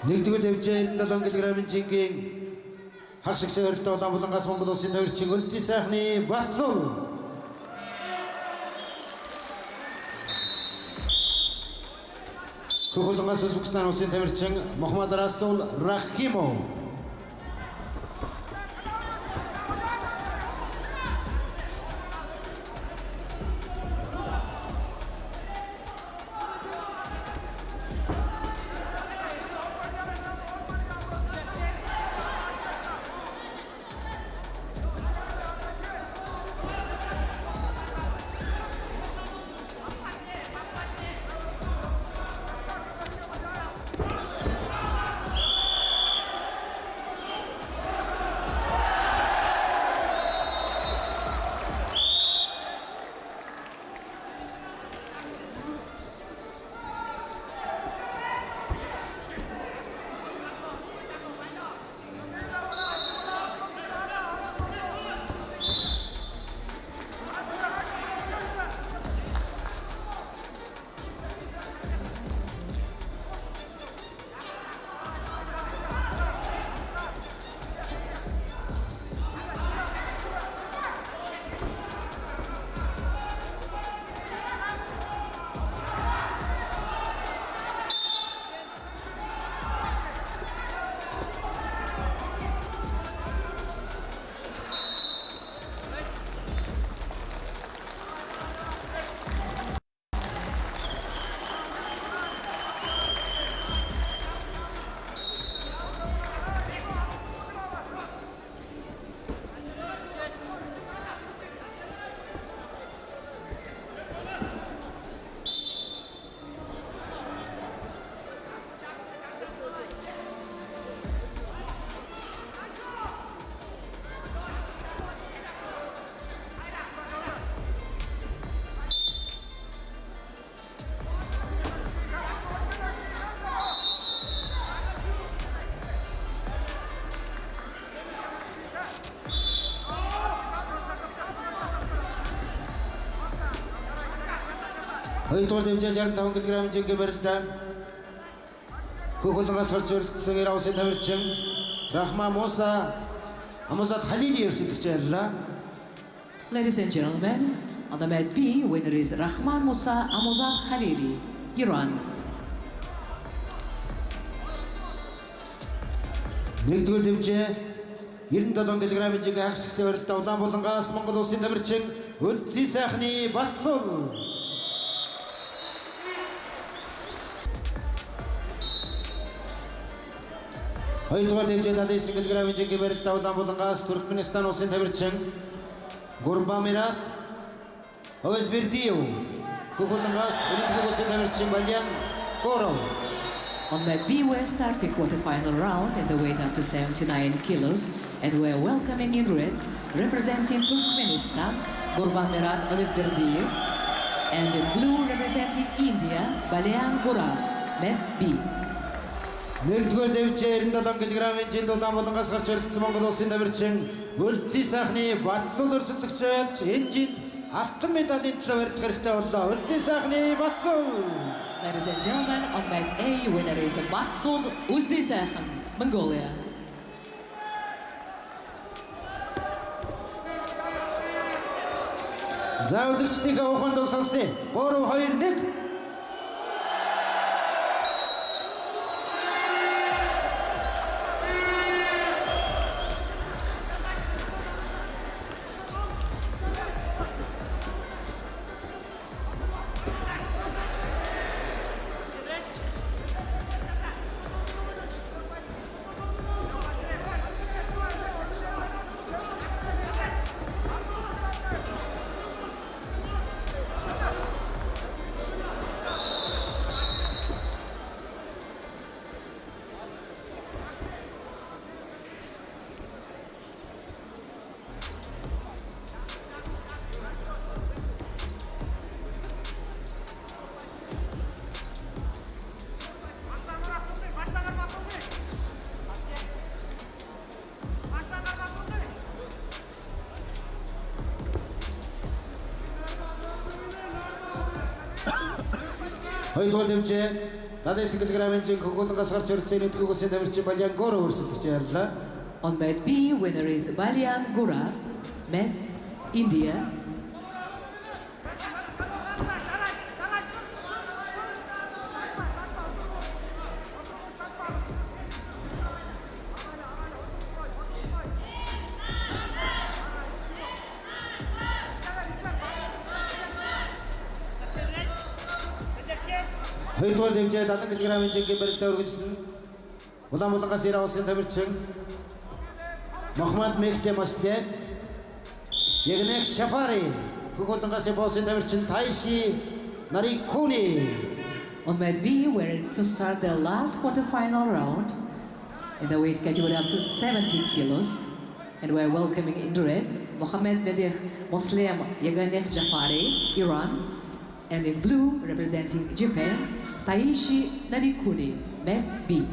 Нэгдүгээр дэвжээ 77 кг-ийн жингийн хагшиг шавьралтай улаан булангаас Монгол улсын товарчин Өлзий сайхны Батцул. Хөхөлнгаас Өзбекстан улсын товарчин Мохаммад Расул Рахимов. Хоёрдугаар дэвжээ 65 кг-ийн жингийн барилдаа хөхөлнгаас гарч өрөлдсөн Иран улсын товарчин Рахман Муса Амузат Халилиев сэлгэж байлаа. Ladies and gentlemen, on the mat B, winner is Rahman Musa Amuzat Khalili, Iran. Нэгдүгээр дэвжээ 97 кг-ийн жингийн хагшиг шавьралтай улаан булангаас Монгол улсын товарчин Өлзий сайхны Батцул. Хоёрдугаар дэвжээ 79 кг-ийн жингийн барилдаа улаан булангаас Туркменистан улсын товарчин Гурбамират Озбердиев. Хөхөлнгаас Өнөдгөө улсын товарчин Балян Коров. On mat B, we're starting quarterfinal round in the weight up to 79 kilos, and we're welcoming in red, representing Turkmenistan, Gurbanmirat Ozberdiev, and in blue, representing India, Balyan Gurav. Mat B. Нэгдүгээр дэвжээ 97 кг-ийн жинд улаан булангаас гарч өрөлдсөн Монгол улсын товарчин Өлзий сайхны Батцул өрсөлдөгч байлж энэ жинд алтан медалийн төлөө барилдах хэрэгтэй боллоо. Өлзий сайхны Батцул. Ladies and gentlemen, on mat A, winner is Batsul Өлзий сайхан, Mongolia. За үзэгчдийнхээ ухаанд сонсъё. 3-2-1. хоёрдугаар тэмцээн 79 кг-ийн жин хөгөлөнгөөс гарч ирж байгаа нэгдүгээр тэмцээн Балян Гора өрсөлдөгч яарлаа. On mat B, winner is Balyan Gura, men, India. хоёрдугаар тэмцээн 70 кг-ийн жингийн барилтаа өргөжлөн Улаанбаатараас ирэх улсын тамирчин Мохаммад Мехте Масте Ягнек Шафари хөгөлөнгөөс улсын тамирчин Тайши Нарикуни. On mat B, we're to start the last quarter-final round in the weight category up to 70 kilos. And we're welcoming in red, Mohammed Medeh Muslim Yaganek Jafari, Iran. And in blue, representing Japan, Taishi Narikuni, mat B.